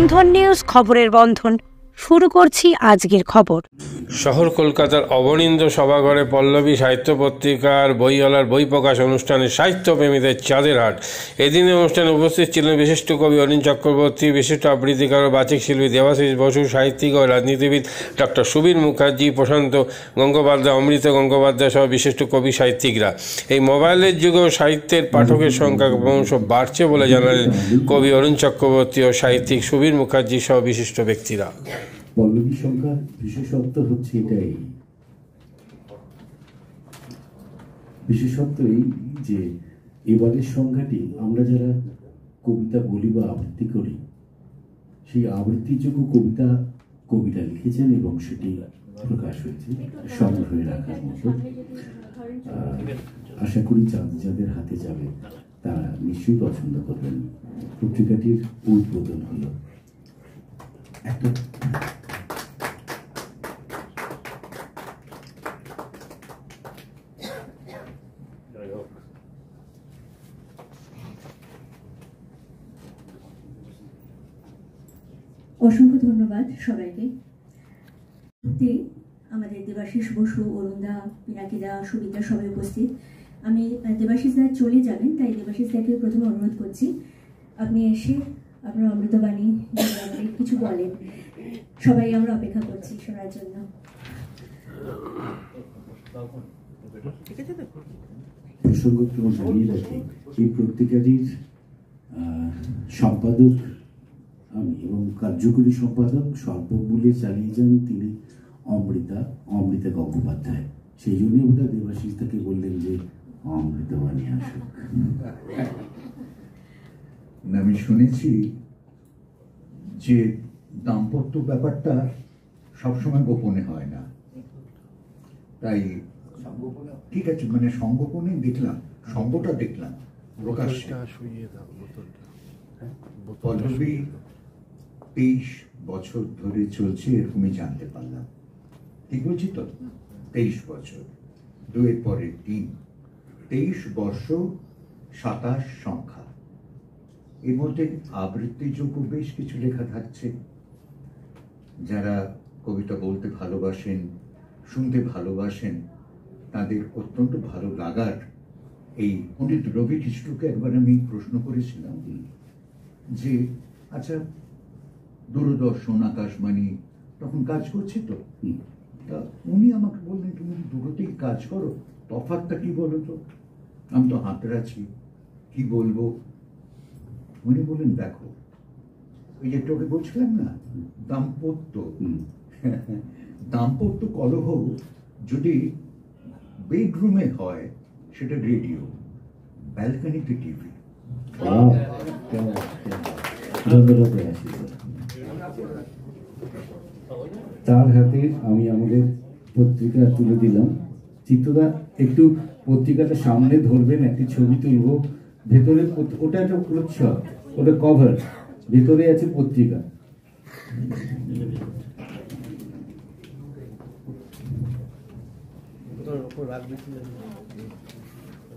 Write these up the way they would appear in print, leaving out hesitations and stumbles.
বন্ধন news, খবরের বন্ধন। শুরু করছি আজকের খবর। শহর কলকাতার অবনীন্দ্র সভাঘরে পল্লবী সাহিত্য পত্রিকার বইওয়ালার বই প্রকাশ অনুষ্ঠানে সাহিত্যপ্রেমীদের চাঁদের হাট। এদিনের অনুষ্ঠানে উপস্থিত ছিলেন বিশিষ্ট কবি অনিল চক্রবর্তী, বিশিষ্ট আবৃত্তিকার ও বাচিক শিল্পী দেবাশিস বসু, সাহিত্যিক ও রাজনীতিবিদ ডক্টর সুবীর মুখার্জি, প্রশান্ত গঙ্গোপাধ্যায়, অমৃত গঙ্গোপাধ্যায় সহ বিশিষ্ট কবি সাহিত্যিকরা। এই মোবাইলের যুগেও সাহিত্যের পাঠকের সংখ্যা ক্রমশ বাড়ছে বলে জানালেন কবি অনিল চক্রবর্তী ও সাহিত্যিক সুবীর মুখার্জি সহ বিশিষ্ট ব্যক্তিরা। পল্লবী সংখ্যার বিশেষত্ব হচ্ছে এটাই, বিশেষত্ব এই যে এবারের সংখ্যাটি আমরা যারা কবিতা বলি বা আবৃত্তি করি, সেই আবৃত্তিযোগ্য কবিতা লিখেছেন এবং সেটি প্রকাশ হয়েছে সংগ্রহে রাখার মতো। আশা করি যাদের হাতে যাবে তারা নিশ্চয়ই পছন্দ করবেন। পত্রিকাটির উদ্বোধন হলো একটা অসংখ্য ধন্যবাদ সবাইকে। আমাদের দেবাশিস বসু, অরুণদা, পিনাকিদা, সুবিদা সবাই উপস্থিত। আমি দেবাশিস দা চলে যাবেন, তাই দেবাশিস দাকে প্রথমে অনুরোধ করছি আপনি এসে আপনার অমৃতবাণী আমাদের কিছু বলেন। সবাই আমরা অপেক্ষা করছি শোনার জন্য। প্রসঙ্গক্রমে জানিয়ে রাখি, এই পত্রিকাটির সম্পাদক আমি এবং কার্যকরী সম্পাদক স্বল্পমূল্যে চালিয়ে যান তিনি অমৃতা গঙ্গোপাধ্যায়। সেই জন্যই ওটা দেবাশিস তাকে বললেন যে অমৃতবাণী আসুক। আমি শুনেছি যে দাম্পত্য ব্যাপারটা সবসময় গোপনে হয় না, তাই ঠিক আছে, মানে সংগোপনে দেখলাম, সঙ্গটা দেখলাম প্রকাশ্যে। পল্লবী 23 বছর ধরে চলছে এরকমই জানতে পারলাম। ঠিক বলছি তো? 23 বছর, 2 পরে 3, 23 বর্ষ 27 সংখ্যা। এর মধ্যে আবৃত্তিযোগ্য বেশ কিছু লেখা থাকছে। যারা কবিতা বলতে ভালোবাসেন, শুনতে ভালোবাসেন, তাদের অত্যন্ত ভালো লাগার এই পণ্ডিত রবি কৃষ্ণকে একবার আমি প্রশ্ন করেছিলাম যে আচ্ছা, দূরদর্শন, আকাশবাণী তখন কাজ করছে তো, তা উনি আমাকে বললেন তুমি দুটোতেই কাজ করো, তফাৎটা কি বলো তো? আমি তো হাতড়াচ্ছি, কি বলবো? উনি বললেন দেখো, ওই যে তোকে বলছিলাম না দাম্পত্য কলহ যদি বেডরুমে হয় সেটা রেডিও, ব্যালকনিতে টিভি। তার হাতে আমি আমাদের পত্রিকা তুলে দিলাম। চিত্রদা একটু পত্রিকাটা সামনে ধরবেন, একটি ছবি তুলব। ভেতরে ওটা একটা প্রচ্ছদ, ওটা কভার, ভেতরে আছে পত্রিকা।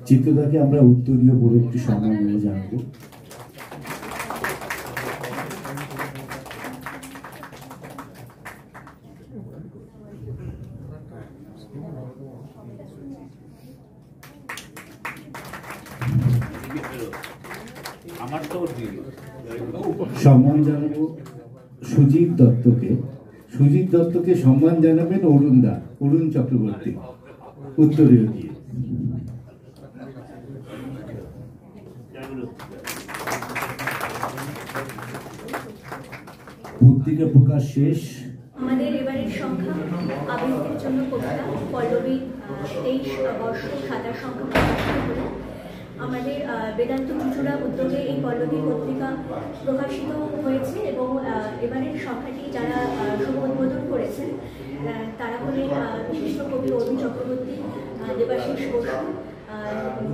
চিত্রদাকে আমরা উত্তরীয় বলে একটু সম্মান জানাবো। সম্মান জানাবো সুজিত দত্তকে। সুজিত দত্তকে সম্মান জানাবেন অরুণ চক্রবর্তী, উত্তরীয় দিয়ে। পত্রিকা প্রকাশ শেষ। আমাদের এবারের সংখ্যা আবৃত্তির জন্য কবিতা পল্লবী 23 বর্ষ 27 সংখ্যা প্রকাশিত হলো। আমাদের বেদান্ত চুচুড়া উদ্যোগে এই পল্লবী পত্রিকা প্রকাশিত হয়েছে এবং এবারের সংখ্যাটি যারা শুভ উদ্বোধন করেছেন তারা হলেন বিশিষ্ট কবি অরুণ চক্রবর্তী, দেবাশিস বসু,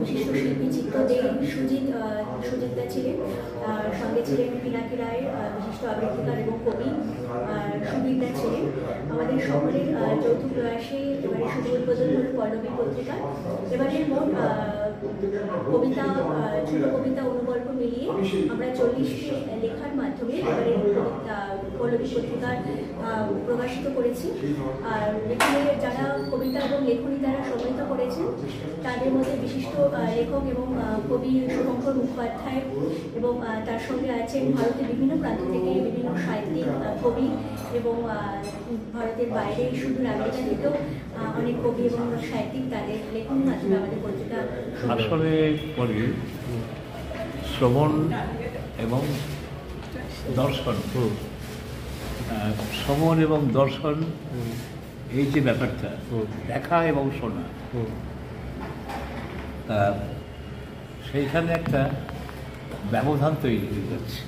বিশিষ্ট শিল্পী চিত্তদেব, সুজিতদা ছিলেন, সঙ্গে ছিলেন পিনাকি রায়, বিশিষ্ট আবৃত্তিকার এবং কবি সুবীরদা ছিলেন। আমাদের সকলের যৌথ প্রয়াসে এবারে শুভ উদ্বোধন হল পল্লবী পত্রিকা। এবারের মোট কবিতা, ছোট কবিতা, অনুগল্প মিলিয়ে আমরা 40টি লেখার মাধ্যমে এবারে পল্লবী পত্রিকার প্রকাশিত করেছি। আর এখানে যারা কবিতা এবং লেখনী দ্বারা সমৃদ্ধ করেছেন তাদের মধ্যে বিশিষ্ট লেখক এবং কবি শুভঙ্কর মুখোপাধ্যায় এবং তার সঙ্গে আছেন ভারতের বিভিন্ন প্রান্ত থেকে বিভিন্ন সাহিত্যিক কবি এবং ভারতের বাইরে শুধু আমেরিকা থেকেও অনেক কবি এবং সাহিত্যিক তাদের লেখনের মাধ্যমে আমাদের পত্রিকা আসলে পরে শ্রবণ এবং দর্শন, শ্রবণ এবং দর্শন এই যে ব্যাপারটা, দেখা এবং শোনা, সেইখানে একটা ব্যবধান তৈরি হয়ে যাচ্ছে।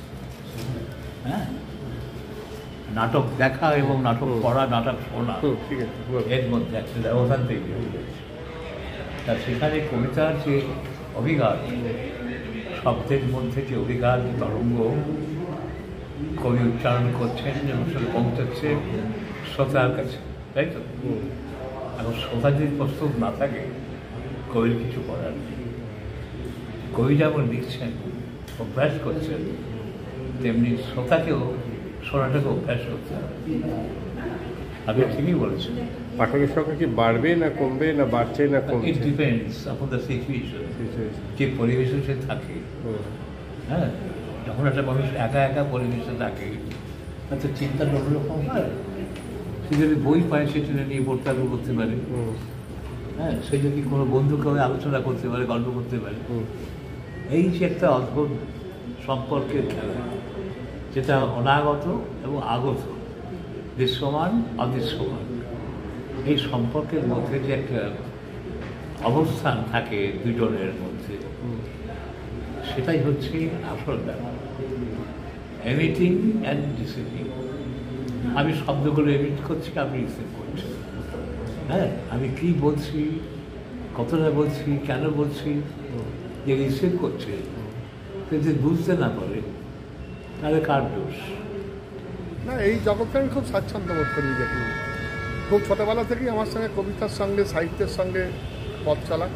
হ্যাঁ, নাটক দেখা এবং নাটক পড়া, নাটক শোনা, এর মধ্যে একটা ব্যবধান তৈরি হয়ে যাচ্ছে। তা সেখানে কবিতার যে অভিঘাত, শব্দের মধ্যে যে অভিঘাত তরঙ্গ কবি উচ্চারণ করছেন এবং সেটা পৌঁছাচ্ছে শ্রোতার কাছে, তাই তো? এখন শ্রোতা যদি প্রস্তুত না থাকে কবির কিছু করার নেই। কবি যেমন লিখছেন, অভ্যাস করছেন, তেমনি শ্রোতাকেও শোনাটাকে অভ্যাস করতে হবে। আপনি ঠিকই বলেছেন। পাঠকের সংখ্যা কি বাড়বে না কমবে, না বাড়ছে না কমছে? It depends upon the situation, যে পরিবেশে সে থাকে। হ্যাঁ, যখন একটা মানুষ একা একা পরিবেশে থাকে তাতে চিন্তাটা অন্যরকম হয়। সে যদি বই পায় সেটা নিয়ে পড়তে করতে পারে। হ্যাঁ, সে যদি কোনো বন্ধুকে আলোচনা করতে পারে, গল্প করতে পারে। এই যে একটা অদ্ভুত সম্পর্কের খেলা, যেটা অনাগত এবং আগত, দৃশ্যমান অদৃশ্যমান, এই সম্পর্কের মধ্যে যে একটা অবস্থান থাকে দুজনের মধ্যে, সেটাই হচ্ছে আসল ব্যাপার। Emitting and receiving. আমি শব্দগুলো এমিট করছি, আপনি রিসিভ করছেন। হ্যাঁ, আমি কী বলছি, কতটা বলছি, কেন বলছি, যে রিসিভ করছে যদি বুঝতে না পারে তাহলে কার দোষ? না, এই জগৎটা আমি খুব স্বাচ্ছন্দ্য বোধ করি। দেখি খুব ছোটোবেলা থেকেই আমার সঙ্গে কবিতার সঙ্গে সাহিত্যের সঙ্গে পথ চলা।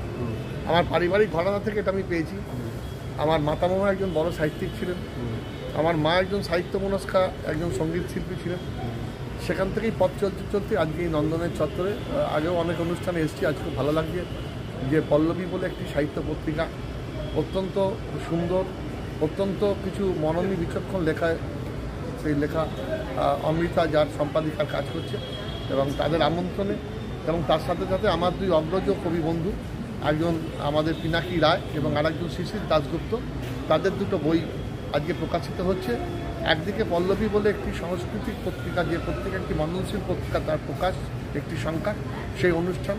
আমার পারিবারিক ঘটনা থেকে এটা আমি পেয়েছি। আমার মাতামহ একজন বড় সাহিত্যিক ছিলেন, আমার মা একজন সাহিত্য মনস্কা, একজন সঙ্গীত শিল্পী ছিলেন। সেখান থেকেই পথ চলতে চলতে আজকে এই নন্দনের চত্বরে, আগেও অনেক অনুষ্ঠানে এসেছি। আজ খুব ভালো লাগছে যে পল্লবী বলে একটি সাহিত্য পত্রিকা, অত্যন্ত সুন্দর, অত্যন্ত কিছু মননী বিচক্ষণ লেখায়, সেই লেখা অমৃতা যার সম্পাদিকার কাজ করছে, এবং তাদের আমন্ত্রণে এবং তার সাথে সাথে আমার দুই অগ্রজ কবি বন্ধু, একজন আমাদের পিনাকি রায় এবং আরেকজন শিশির দাশগুপ্ত, তাদের দুটো বই আজকে প্রকাশিত হচ্ছে। একদিকে পল্লবী বলে একটি সাংস্কৃতিক পত্রিকা, যে পত্রিকা একটি মননশীল পত্রিকা, তার প্রকাশ একটি সংখ্যা, সেই অনুষ্ঠান।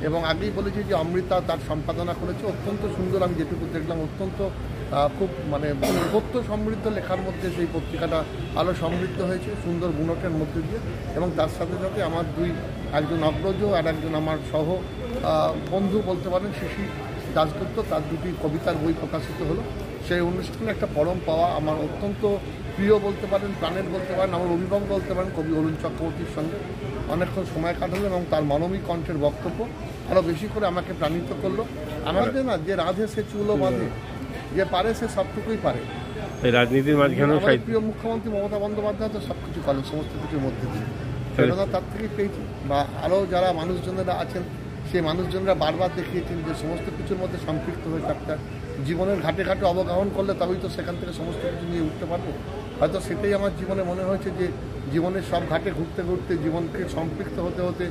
এবং আগেই বলেছি যে অমৃতা তার সম্পাদনা করেছে, অত্যন্ত সুন্দর। আমি যেটুকু দেখলাম অত্যন্ত খুব মানে তথ্য সমৃদ্ধ লেখার মধ্যে সেই পত্রিকাটা আরও সমৃদ্ধ হয়েছে, সুন্দর গুণটের মধ্যে দিয়ে। এবং তার সাথে সাথে আমার দুই, একজন অগ্রজ আর একজন আমার সহ বন্ধু বলতে পারেন, শিশির দাশগুপ্ত, তার দুটি কবিতার বই প্রকাশিত হলো। সেই অনুষ্ঠানে একটা পরম পাওয়া, আমার অত্যন্ত প্রিয় বলতে পারেন, প্রাণের বলতে পারেন, আমার অভিভাবক বলতে পারেন, কবি অরুণ চক্রবর্তীর সঙ্গে অনেকক্ষণ সময় কাটালো এবং তার মানবিক কণ্ঠের বক্তব্য আরও বেশি করে আমাকে প্রাণিত করলো। আমাদের না, যে রাধে সে চুলো বাঁধে, যে পারে সে সবটুকুই পারে। রাজনীতির মাঝখানে প্রিয় মুখ্যমন্ত্রী মমতা বন্দ্যোপাধ্যায় তো সব কিছু করেন সমস্ত কিছুর মধ্যে দিয়ে, প্রেরণা তার থেকেই পেয়েছি। বা আরও যারা মানুষজনেরা আছেন, সেই মানুষজনরা বারবার দেখিয়েছেন যে সমস্ত কিছুর মধ্যে সম্পৃক্ত হয়ে থাকতে, জীবনের ঘাটে ঘাটে অবগাহন করলে তবেই তো সেখান থেকে সমস্ত কিছু নিয়ে উঠতে পারবো। হয়তো সেটাই আমার জীবনে মনে হয়েছে যে জীবনের সব ঘাটে ঘুরতে ঘুরতে, জীবনকে সম্পৃক্ত হতে হতে,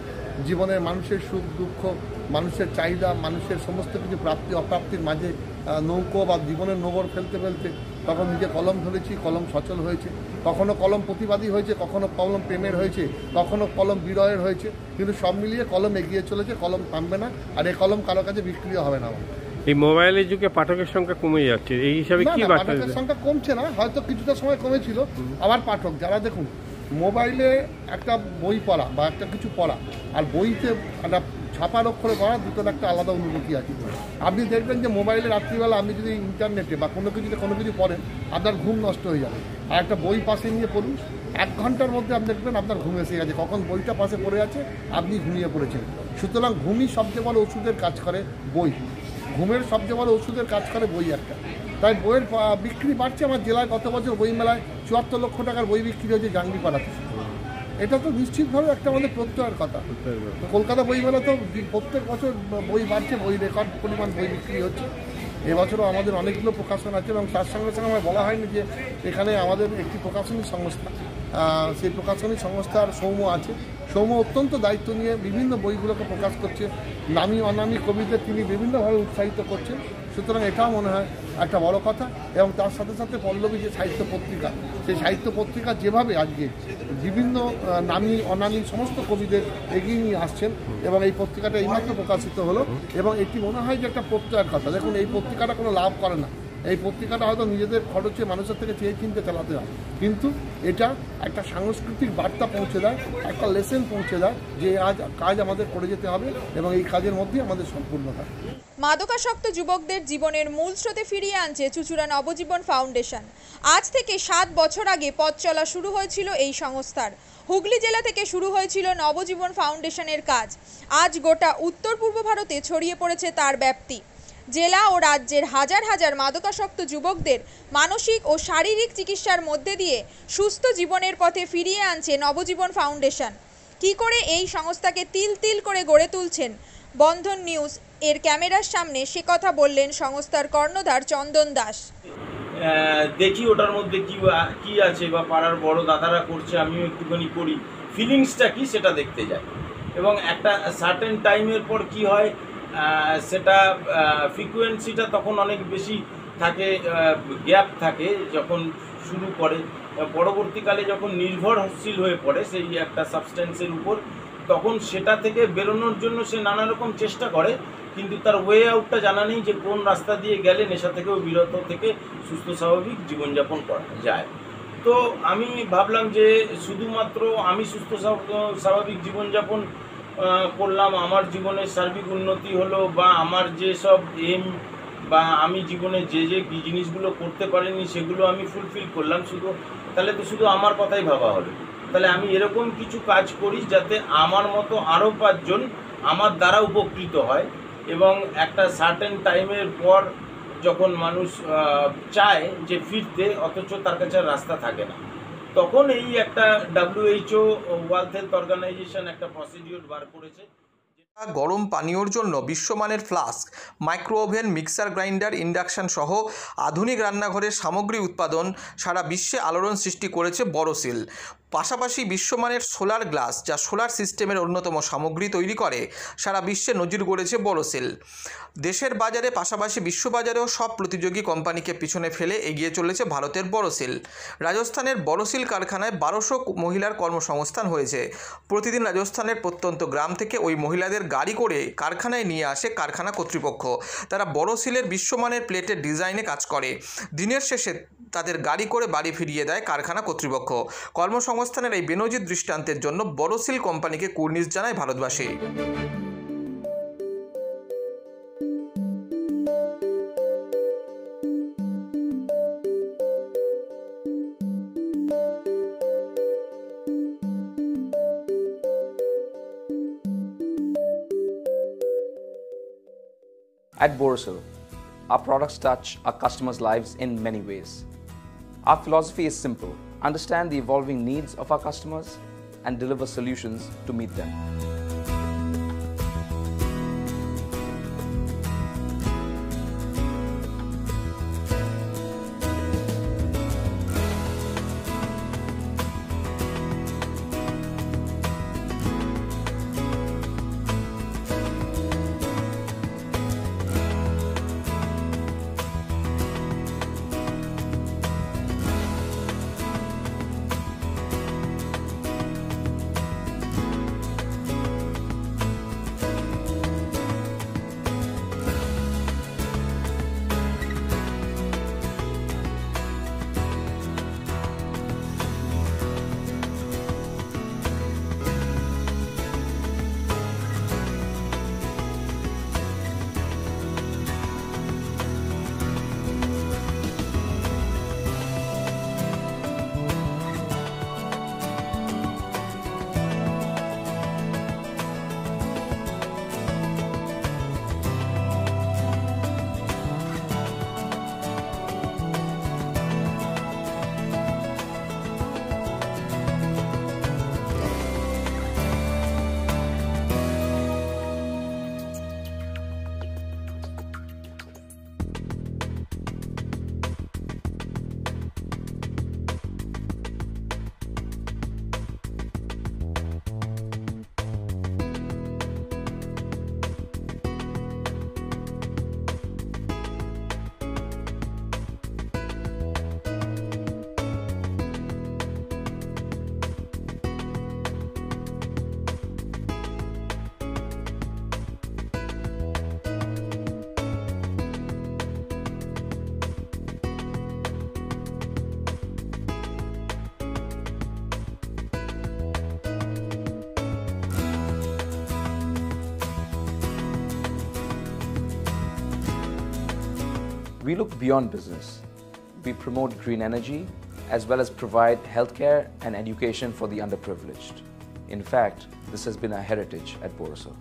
জীবনের মানুষের সুখ দুঃখ, মানুষের চাহিদা, মানুষের সমস্ত কিছু প্রাপ্তি অপ্রাপ্তির মাঝে নৌকো বা জীবনের নোঙর ফেলতে ফেলতে তখন নিজে কলম ধরেছি, কলম সচল হয়েছে। কখনো কলম প্রতিবাদী হয়েছে, কখনো কলম প্রেমের হয়েছে, কখনো কলম বিরহের হয়েছে, কিন্তু সব মিলিয়ে কলম এগিয়ে চলেছে, কলম থামবে না। আর এই কলম কারো কাছে বিক্রিও হবে না। এই মোবাইলের যুগে পাঠকের সংখ্যা কমে যাচ্ছে, এই হিসাবে কি বার্তা? পাঠকের সংখ্যা কমছে না, হয়তো কিছুটা সময় কমেছিল। আবার পাঠক যারা, দেখুন, মোবাইলে একটা বই পড়া বা একটা কিছু পড়া আর বইতে একটা ছাপার অক্ষরে পড়া, দুটোর একটা আলাদা অনুভূতি আছে। আপনি দেখবেন যে মোবাইলে রাত্রিবেলা আপনি যদি ইন্টারনেটে বা কোনো কিছু পড়েন, আপনার ঘুম নষ্ট হয়ে যাবে। আর একটা বই পাশে নিয়ে পড়ুন, 1 ঘন্টার মধ্যে আপনি দেখবেন আপনার ঘুম এসে গেছে, কখন বইটা পাশে পড়ে আছে আপনি ঘুমিয়ে পড়েছেন। সুতরাং ঘুমই সবচেয়ে বড় ওষুধের কাজ করে বই, ঘুমের সবচেয়ে বড় ওষুধের কাজ করে বই একটা। তাই বইয়ের বিক্রি বাড়ছে। আমার জেলায় গত বছর বই মেলায় 74 লক্ষ টাকার বই বিক্রি হয়েছে জাঙ্গিপাড়াতে। এটা তো নিশ্চিতভাবে একটা আমাদের প্রত্যয়ের কথা। কলকাতা বই মেলা তো প্রত্যেক বছর বই বাড়ছে, বই রেকর্ড পরিমাণ বই বিক্রি হচ্ছে। এবছরও আমাদের অনেকগুলো প্রকাশন আছে এবং তার সঙ্গে সঙ্গে আমার বলা হয়নি যে এখানে আমাদের একটি প্রকাশনী সংস্থা, সেই প্রকাশনী সংস্থার সৌম্য আছে। সৌম্য অত্যন্ত দায়িত্ব নিয়ে বিভিন্ন বইগুলোকে প্রকাশ করছে, নামী অনামী কবিদের তিনি বিভিন্নভাবে উৎসাহিত করছেন। সুতরাং এটাও মনে হয় একটা বড় কথা। এবং তার সাথে সাথে পল্লবী যে সাহিত্য পত্রিকা, সেই সাহিত্য পত্রিকা যেভাবে আজকে বিভিন্ন নামী অনামী সমস্ত কবিদের এগিয়ে নিয়ে আসছেন এবং এই পত্রিকাটা এইমাত্র প্রকাশিত হলো এবং এটি মনে হয় যে একটা প্রত্যয়ের কথা। দেখুন, এই পত্রিকাটা কোনো লাভ করে না, এই পত্রিকাটা হয়তো নিজেদের খরচে মানুষের থেকে চেয়ে চিনতে চালাতে হয়, কিন্তু এটা একটা সাংস্কৃতিক বার্তা পৌঁছে দেয়, একটা লেসেন পৌঁছে দেয় যে আজ কাজ আমাদের করে যেতে হবে এবং এই কাজের মধ্যেই আমাদের সম্পূর্ণতা। মাদকাসক্ত যুবকদের জীবনের মূল স্রোতে ফিরিয়ে আনছে চুঁচুড়া নবজীবন ফাউন্ডেশন। আজ থেকে 7 বছর আগে পথ চলা শুরু হয়েছিল এই সংস্থার। হুগলি জেলা থেকে শুরু হয়েছিল নবজীবন ফাউন্ডেশনের কাজ। আজ গোটা উত্তর পূর্ব ভারতে ছড়িয়ে পড়েছে তার ব্যাপ্তি। জেলা ও রাজ্যের হাজার হাজার মাদকাসক্ত যুবকদের মানসিক ও শারীরিক চিকিৎসার মধ্যে দিয়ে সুস্থ জীবনের পথে ফিরিয়ে আনছে নবজীবন ফাউন্ডেশন। কী করে এই সংস্থাকে তিল তিল করে গড়ে তুলছেন বন্ধন নিউজ এর ক্যামেরার সামনে, সে কথা বললেন সংস্থার কর্ণধার চন্দন দাস। দেখি ওটার মধ্যে কি আছে বা পাড়ার বড় দাদারা করছে, আমিও একটুখানি করি, ফিলিংসটা কি সেটা দেখতে যাই। এবং একটা সার্টেন টাইমের পর কি হয়, সেটা ফ্রিকোয়েন্সিটা তখন অনেক বেশি থাকে, গ্যাপ থাকে যখন শুরু করে। পরবর্তীকালে যখন নির্ভরশীল হয়ে পড়ে সেই একটা সাবস্টেন্সের উপর, তখন সেটা থেকে বেরোনোর জন্য সে নানা রকম চেষ্টা করে, কিন্তু তার ওয়ে আউটটা জানা নেই যে কোন রাস্তা দিয়ে গেলে নেশা থেকেও বিরত থেকে সুস্থ স্বাভাবিক জীবনযাপন করা যায়। তো আমি ভাবলাম যে শুধুমাত্র আমি সুস্থ স্বাভাবিক জীবনযাপন করলাম, আমার জীবনের সার্বিক উন্নতি হলো, বা আমার যেসব এম বা আমি জীবনে যে জিনিসগুলো করতে পারিনি সেগুলো আমি ফুলফিল করলাম, তাহলে তো শুধু আমার কথাই ভাবা হলো। তাহলে আমি এরকম কিছু কাজ করি যাতে আমার মতো আরও 5 জন আমার দ্বারা উপকৃত হয়। এবং একটা সার্টেন টাইমের পর যখন মানুষ চায় যে ফিরতে, অথচ তার কাছে রাস্তা থাকে না, তখন এই একটা WHO ওয়ার্ল্ড হেলথ অর্গানাইজেশন একটা প্রসিডিউর বার করেছে। গরম পানীয়র জন্য বিশ্বমানের flask, micro oven, mixer grinder, induction সহ আধুনিক রান্নাঘরের সামগ্রী উৎপাদন সারা বিশ্বে আলোড়ন সৃষ্টি করেছে বড়সিল। পাশাপাশি বিশ্বমানের সোলার গ্লাস, যা সোলার সিস্টেমের অন্যতম সামগ্রী তৈরি করে, সারা বিশ্বে নজির গড়েছে বড়সিল। দেশের বাজারে পাশাপাশি বিশ্ববাজারেও সব প্রতিযোগী কোম্পানিকে পিছনে ফেলে এগিয়ে চলেছে ভারতের বড়সিল। রাজস্থানের বড়সিল কারখানায় 1200 মহিলার কর্মসংস্থান হয়েছে। প্রতিদিন রাজস্থানের প্রত্যন্ত গ্রাম থেকে ওই মহিলাদের গাড়ি করে কারখানায় নিয়ে আসে কারখানা কর্তৃপক্ষ। তারা বড়সিলের বিশ্বমানের প্লেটের ডিজাইনে কাজ করে। দিনের শেষে তাদের গাড়ি করে বাড়ি ফিরিয়ে দেয় কারখানা কর্তৃপক্ষ। কর্মসংস্থানের এই বেনজির দৃষ্টান্তের জন্য বড়সিল কোম্পানিকে কুর্নিশ জানায় ভারতবাসী। At Borosil, our products touch our customers' lives in many ways. Our philosophy is simple: understand the evolving needs of our customers and deliver solutions to meet them. We look beyond business. We promote green energy as well as provide healthcare and education for the underprivileged. In fact, this has been our heritage at Borosil.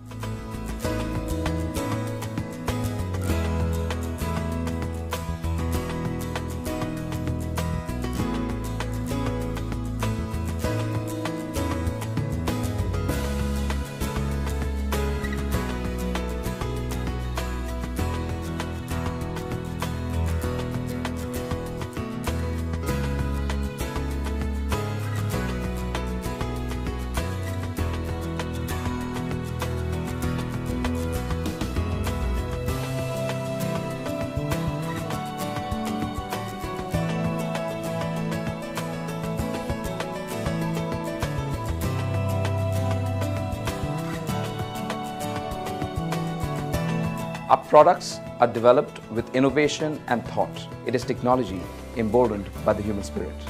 Our products are developed with innovation and thought. It is technology emboldened by the human spirit.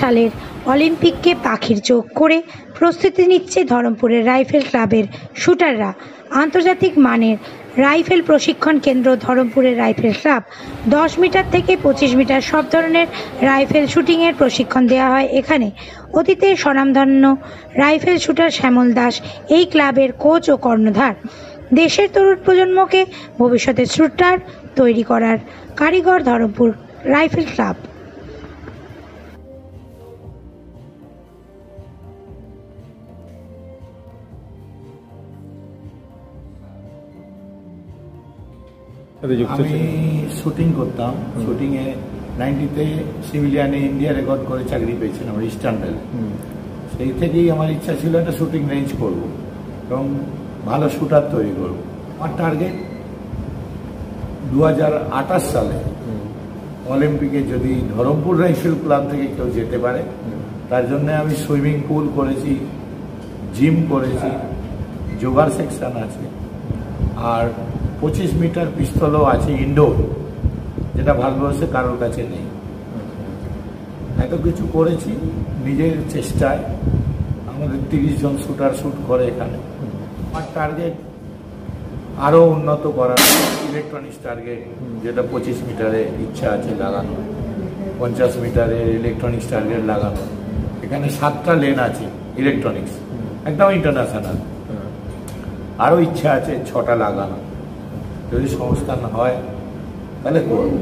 সালের অলিম্পিককে পাখির চোখ করে প্রস্তুতি নিচ্ছে ধরমপুরের rifle ক্লাবের শুটাররা। আন্তর্জাতিক মানের rifle প্রশিক্ষণ কেন্দ্র ধরমপুরের রাইফেল ক্লাব 10 মিটার থেকে 25 মিটার সব ধরনের রাইফেল শুটিংয়ের প্রশিক্ষণ দেওয়া হয় এখানে। অতীতে স্বনামধন্য রাইফেল শুটার শ্যামল দাস এই ক্লাবের কোচ ও কর্ণধার। দেশের তরুণ প্রজন্মকে ভবিষ্যতে শুটার তৈরি করার কারিগর ধরমপুর রাইফেল ক্লাব। আমি শুটিং করতাম। শুটিংয়ে 90-তে সিভিলিয়ানে ইন্ডিয়া রেকর্ড করে চাকরি পেয়েছিলাম ইস্টার্ন রেল। সেই থেকেই আমার ইচ্ছা ছিল একটা শুটিং রেঞ্জ করব এবং ভালো শুটার তৈরি করব। আমার টার্গেট 2028 সালে অলিম্পিকে যদি ধরমপুর রাইফেল ক্লাব থেকে কেউ যেতে পারে, তার জন্য আমি সুইমিং পুল করেছি, জিম করেছি, যোগার সেকশন আছে, আর 25 মিটার পিস্তলও আছে ইনডোর, যেটা ভারতবর্ষে কারোর কাছে নেই। এত কিছু করেছি নিজের চেষ্টায়। আমাদের 30 জন শুটার শুট করে এখানে। আমার টার্গেট আরও উন্নত করার, ইলেকট্রনিক্স টার্গেট, যেটা 25 মিটারে ইচ্ছা আছে লাগানো, 50 মিটারে ইলেকট্রনিক্স টার্গেট লাগানো। এখানে 7টা লেন আছে ইলেকট্রনিক্স, একদম ইন্টারন্যাশনাল। আরও ইচ্ছা আছে 6টা লাগানো, যদি সংস্থান হয় তাহলে করব।